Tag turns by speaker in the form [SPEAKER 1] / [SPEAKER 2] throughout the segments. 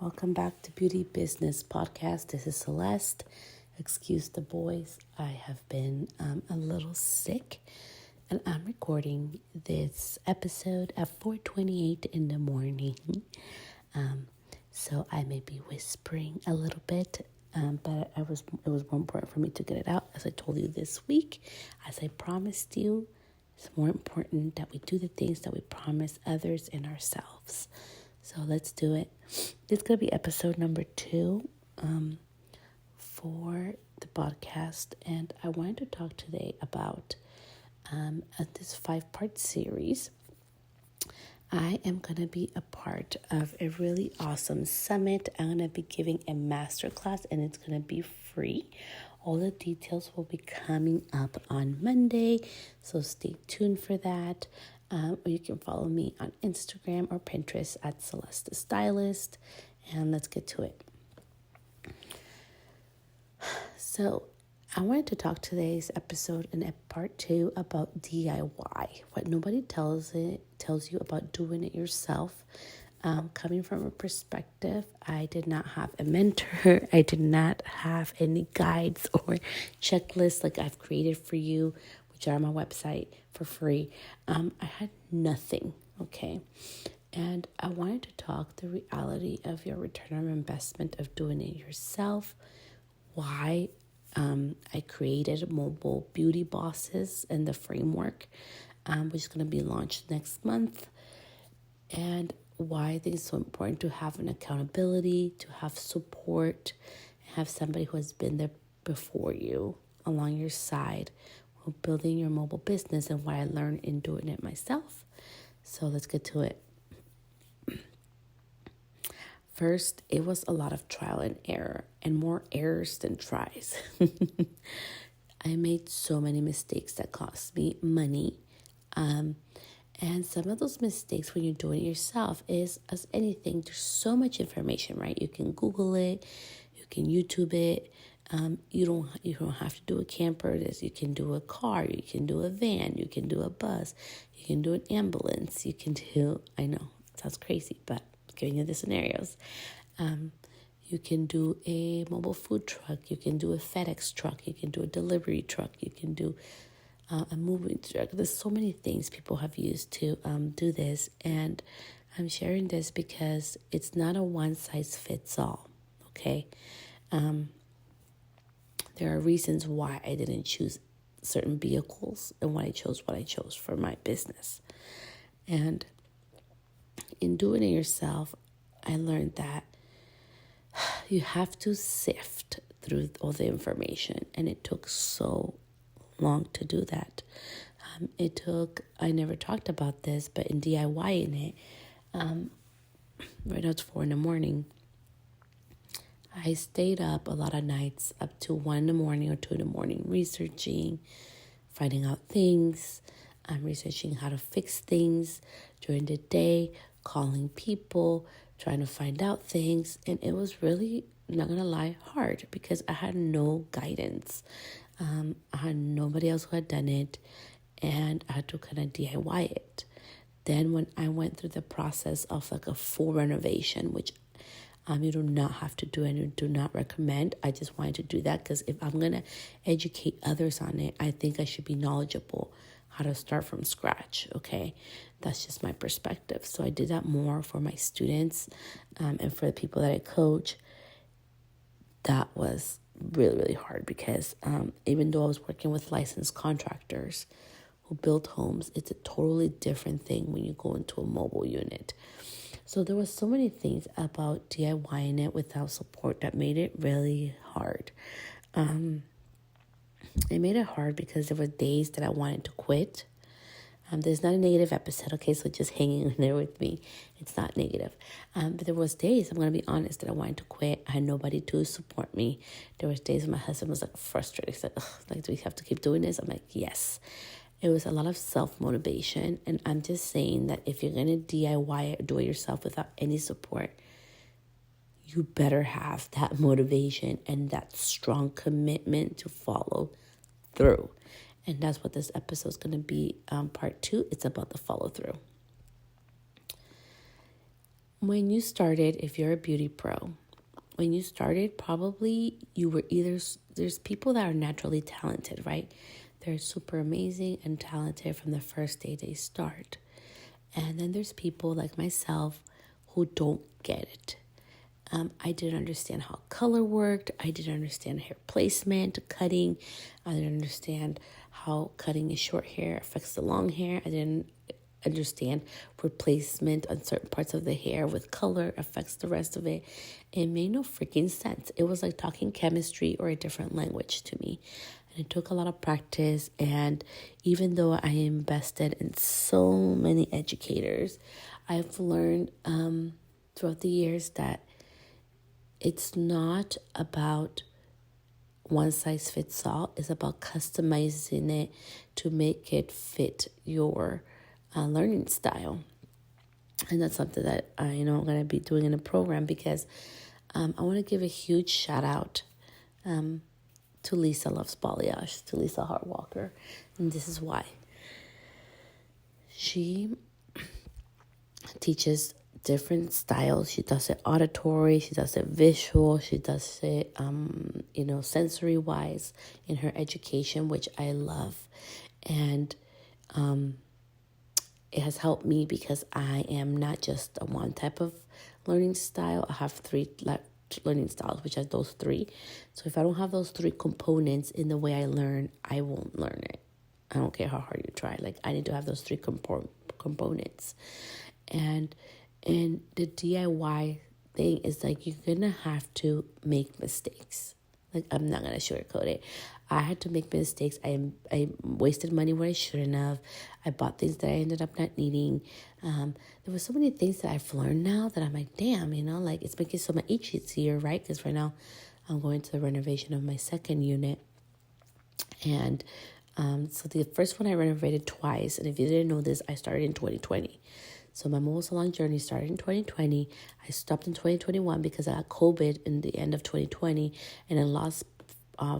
[SPEAKER 1] Welcome back to Beauty Business Podcast. This is Celeste. Excuse the boys. I have been a little sick, and I'm recording this episode at 4:28 in the morning. So I may be whispering a little bit, but it was more important for me to get it out, as I told you this week, as I promised you. It's more important that we do the things that we promise others and ourselves. So let's do it. It's going to be episode number 2 for the podcast. And I wanted to talk today about this 5-part series. I am going to be a part of a really awesome summit. I'm going to be giving a masterclass, and it's going to be free. All the details will be coming up on Monday, so stay tuned for that. Or you can follow me on Instagram or Pinterest at Celeste the Stylist, and let's get to it. So I wanted to talk today's episode in part 2 about DIY, what nobody tells you about doing it yourself. Coming from a perspective, I did not have a mentor. I did not have any guides or checklists like I've created for you, which are on my website for free. I had nothing, okay? And I wanted to talk the reality of your return on investment of doing it yourself, why I created Mobile Beauty Bosses and the framework, which is going to be launched next month, and why I think it's so important to have an accountability, to have support, have somebody who has been there before you along your side while building your mobile business, and what I learned in doing it myself. So let's get to it. First, it was a lot of trial and error, and more errors than tries. I made so many mistakes that cost me money. And some of those mistakes when you're doing it yourself is, as anything, there's so much information, right? You can Google it, you can YouTube it. You don't have to do a camper. You can do a car, you can do a van, you can do a bus, you can do an ambulance, you can do, I know, it sounds crazy, but I'm giving you the scenarios. You can do a mobile food truck, you can do a FedEx truck, you can do a delivery truck, you can do a moving truck. There's so many things people have used to do this, and I'm sharing this because it's not a one-size-fits-all, okay? There are reasons why I didn't choose certain vehicles and why I chose what I chose for my business. And in doing it yourself, I learned that you have to sift through all the information, and it took so long to do that. I never talked about this, but in DIYing it, right now it's 4 a.m. I stayed up a lot of nights up to 1 a.m. or 2 a.m. researching, finding out things. I'm researching how to fix things during the day, calling people, trying to find out things. And it was really, not going to lie, hard because I had no guidance. I had nobody else who had done it, and I had to kind of DIY it. Then when I went through the process of like a full renovation, which you do not have to do and you do not recommend. I just wanted to do that because if I'm going to educate others on it, I think I should be knowledgeable how to start from scratch, okay? That's just my perspective. So I did that more for my students and for the people that I coach. That was really, really hard because even though I was working with licensed contractors who build homes, it's a totally different thing when you go into a mobile unit. So there was so many things about DIYing it without support that made it really hard. It made it hard because there were days that I wanted to quit. There's not a negative episode, okay? So just hanging in there with me. It's not negative. But there was days, I'm going to be honest, that I wanted to quit. I had nobody to support me. There was days when my husband was like frustrated. He's like, do we have to keep doing this? I'm like, yes. It was a lot of self-motivation. And I'm just saying that if you're going to DIY it or do it yourself without any support, you better have that motivation and that strong commitment to follow through. And that's what this episode is going to be, part 2. It's about the follow through. When you started, if you're a beauty pro, when you started, probably you were either, there's people that are naturally talented, right? They're super amazing and talented from the first day they start. And then there's people like myself who don't get it. I didn't understand how color worked. I didn't understand hair placement, cutting. I didn't understand how cutting a short hair affects the long hair. I didn't understand replacement on certain parts of the hair with color affects the rest of it. It made no freaking sense. It was like talking chemistry or a different language to me. And it took a lot of practice. And even though I invested in so many educators, I've learned throughout the years that it's not about one size fits all. It's about customizing it to make it fit your learning style. And that's something that I know I'm going to be doing in a program because I want to give a huge shout out to Lisa Loves Balayage, to Lisa Hartwalker. And this is why. She teaches different styles. She does it auditory, she does it visual, she does it, sensory wise in her education, which I love. And it has helped me because I am not just a one type of learning style. I have three learning styles, which are those three. So if I don't have those three components in the way I learn, I won't learn it. I don't care how hard you try. Like, I need to have those three components. And the DIY thing is like, you're going to have to make mistakes. Like, I'm not going to sugarcoat it. I had to make mistakes. I wasted money where I shouldn't have. I bought things that I ended up not needing. There were so many things that I've learned now that I'm like, damn, like, it's making so much easier, right? Because right now I'm going to the renovation of my second unit. And so the first one I renovated twice. And if you didn't know this, I started in 2020. So my mobile salon journey started in 2020. I stopped in 2021 because I got COVID in the end of 2020 and I lost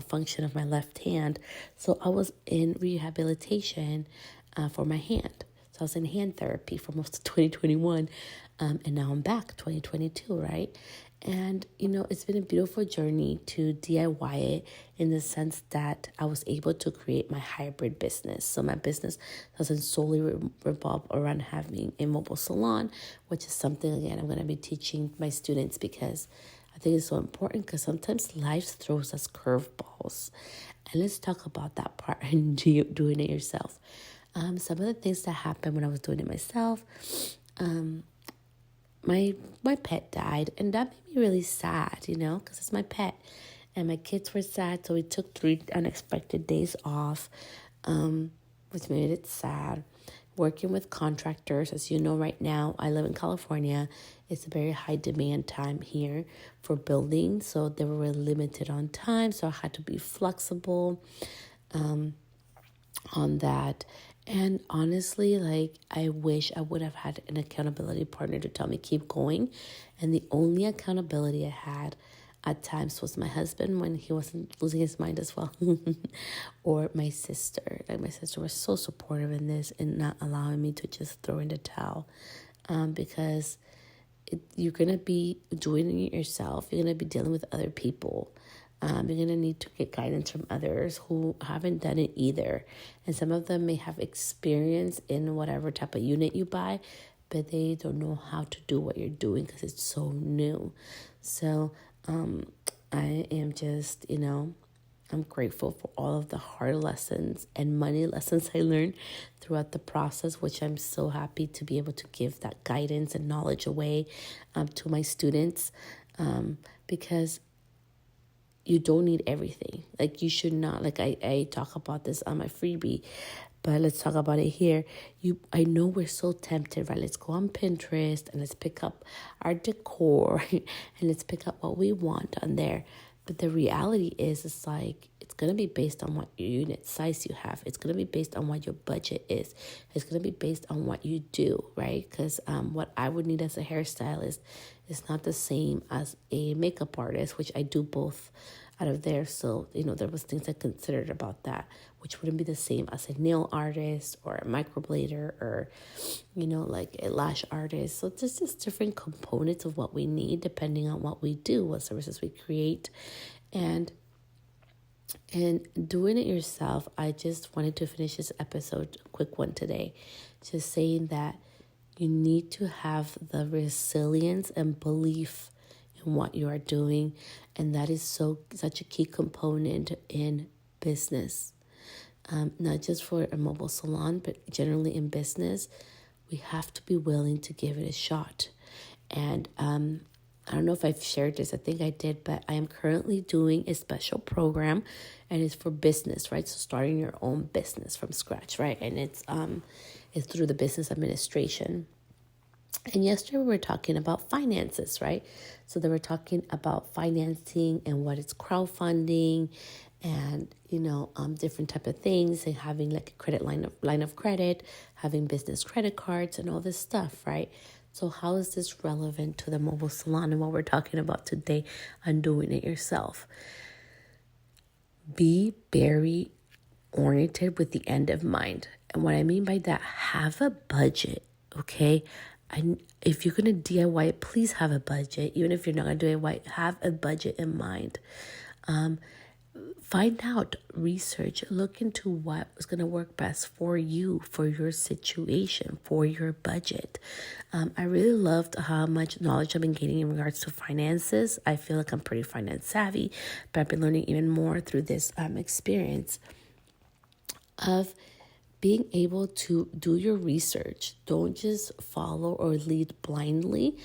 [SPEAKER 1] function of my left hand. So I was in rehabilitation for my hand. So I was in hand therapy for most of 2021. And now I'm back 2022, right? And, it's been a beautiful journey to DIY it in the sense that I was able to create my hybrid business. So my business doesn't solely revolve around having a mobile salon, which is something, again, I'm going to be teaching my students because I think it's so important because sometimes life throws us curveballs. And let's talk about that part and doing it yourself. Some of the things that happened when I was doing it myself, my pet died, and that made me really sad, because it's my pet, and my kids were sad, so we took 3 unexpected days off, which made it sad. Working with contractors, as you know, right now, I live in California. It's a very high demand time here for building, so they were really limited on time, so I had to be flexible on that. And honestly, like, I wish I would have had an accountability partner to tell me keep going. And the only accountability I had at times was my husband when he wasn't losing his mind as well, or my sister. Like, my sister was so supportive in this and not allowing me to just throw in the towel, because you're gonna be doing it yourself. You're gonna be dealing with other people. You're going to need to get guidance from others who haven't done it either. And some of them may have experience in whatever type of unit you buy, but they don't know how to do what you're doing because it's so new. So I am just, I'm grateful for all of the hard lessons and money lessons I learned throughout the process, which I'm so happy to be able to give that guidance and knowledge away to my students, because you don't need everything. Like, you should not, like, I talk about this on my freebie, but let's talk about it here. I know we're so tempted, right? Let's go on Pinterest and let's pick up our decor and let's pick up what we want on there. But the reality is, it's like, it's going to be based on what unit size you have. It's going to be based on what your budget is. It's going to be based on what you do, right? Because what I would need as a hairstylist It's not the same as a makeup artist, which I do both out of there. So, there was things I considered about that, which wouldn't be the same as a nail artist or a microblader or, like a lash artist. So there's just different components of what we need depending on what we do, what services we create. And doing it yourself, I just wanted to finish this episode, a quick one today, just saying that you need to have the resilience and belief in what you are doing. And that is such a key component in business. Not just for a mobile salon, but generally in business, we have to be willing to give it a shot. And I don't know if I've shared this. I think I did, but I am currently doing a special program, and it's for business, right? So starting your own business from scratch, right? And it's through the business administration. And yesterday we were talking about finances, right? So they were talking about financing and what is crowdfunding, and different type of things, and having like a credit line of credit, having business credit cards, and all this stuff, right? So how is this relevant to the mobile salon and what we're talking about today on doing it yourself? Be very oriented with the end of mind. And what I mean by that, have a budget, okay? If you're going to DIY it, please have a budget. Even if you're not going to do it, have a budget in mind. Find out, research, look into what is going to work best for you, for your situation, for your budget. I really loved how much knowledge I've been gaining in regards to finances. I feel like I'm pretty finance savvy, but I've been learning even more through this experience of being able to do your research. Don't just follow or lead blindly.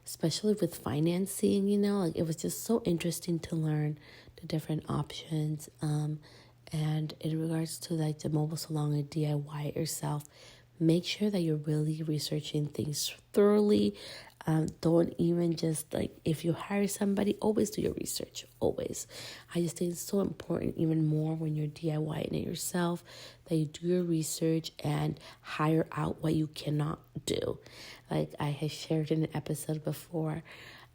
[SPEAKER 1] Especially with financing, like it was just so interesting to learn the different options. And in regards to like the mobile salon and DIY it yourself, make sure that you're really researching things thoroughly. Don't even just if you hire somebody, always do your research, always. I just think it's so important, even more when you're DIYing it yourself, that you do your research and hire out what you cannot do. Like I have shared in an episode before,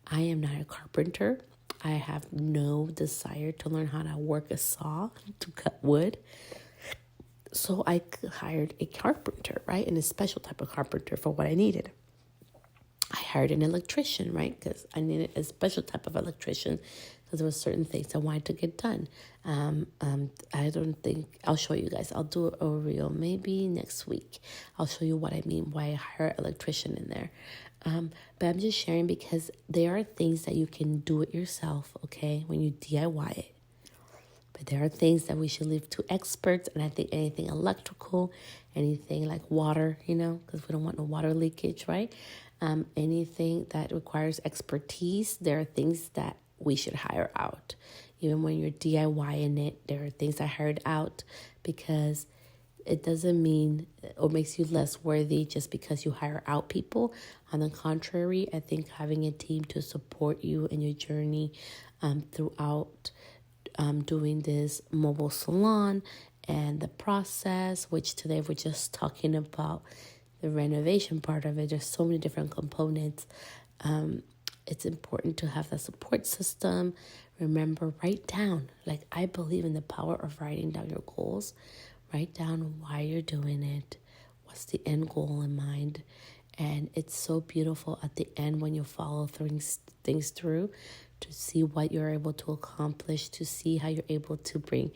[SPEAKER 1] I am not a carpenter. I have no desire to learn how to work a saw to cut wood. So I hired a carpenter, right? And a special type of carpenter for what I needed. I hired an electrician, right? Because I needed a special type of electrician because there were certain things I wanted to get done. I don't think, I'll show you guys. I'll do a reel maybe next week. I'll show you what I mean, why I hire an electrician in there. But I'm just sharing because there are things that you can do it yourself, okay, when you DIY it. But there are things that we should leave to experts. And I think anything electrical, anything like water, because we don't want no water leakage, right? Anything that requires expertise, there are things that we should hire out. Even when you're DIYing it, there are things I hired out because it doesn't mean or makes you less worthy just because you hire out people. On the contrary, I think having a team to support you in your journey throughout doing this mobile salon and the process, which today we're just talking about the renovation part of it. There's so many different components. It's important to have that support system. Remember, write down. I believe in the power of writing down your goals. Write down why you're doing it. What's the end goal in mind? And it's so beautiful at the end when you follow things through to see what you're able to accomplish, to see how you're able to bring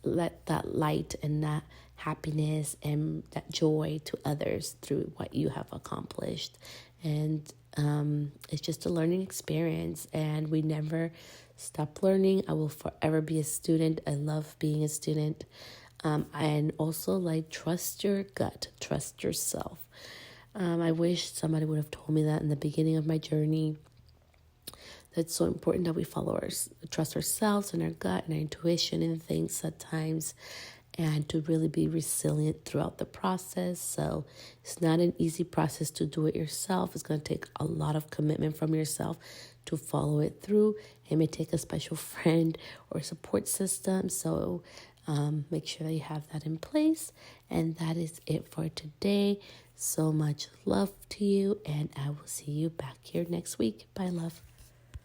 [SPEAKER 1] let that light and that happiness and that joy to others through what you have accomplished. And it's just a learning experience, and we never stop learning. I will forever be a student. I love being a student. And also trust your gut, trust yourself. I wish somebody would have told me that in the beginning of my journey. That's so important that we trust ourselves and our gut and our intuition and things at times, and to really be resilient throughout the process. So it's not an easy process to do it yourself. It's going to take a lot of commitment from yourself to follow it through. It may take a special friend or support system. So Make sure that you have that in place. And that is it for today. So much love to you, and I will see you back here next week. Bye, love.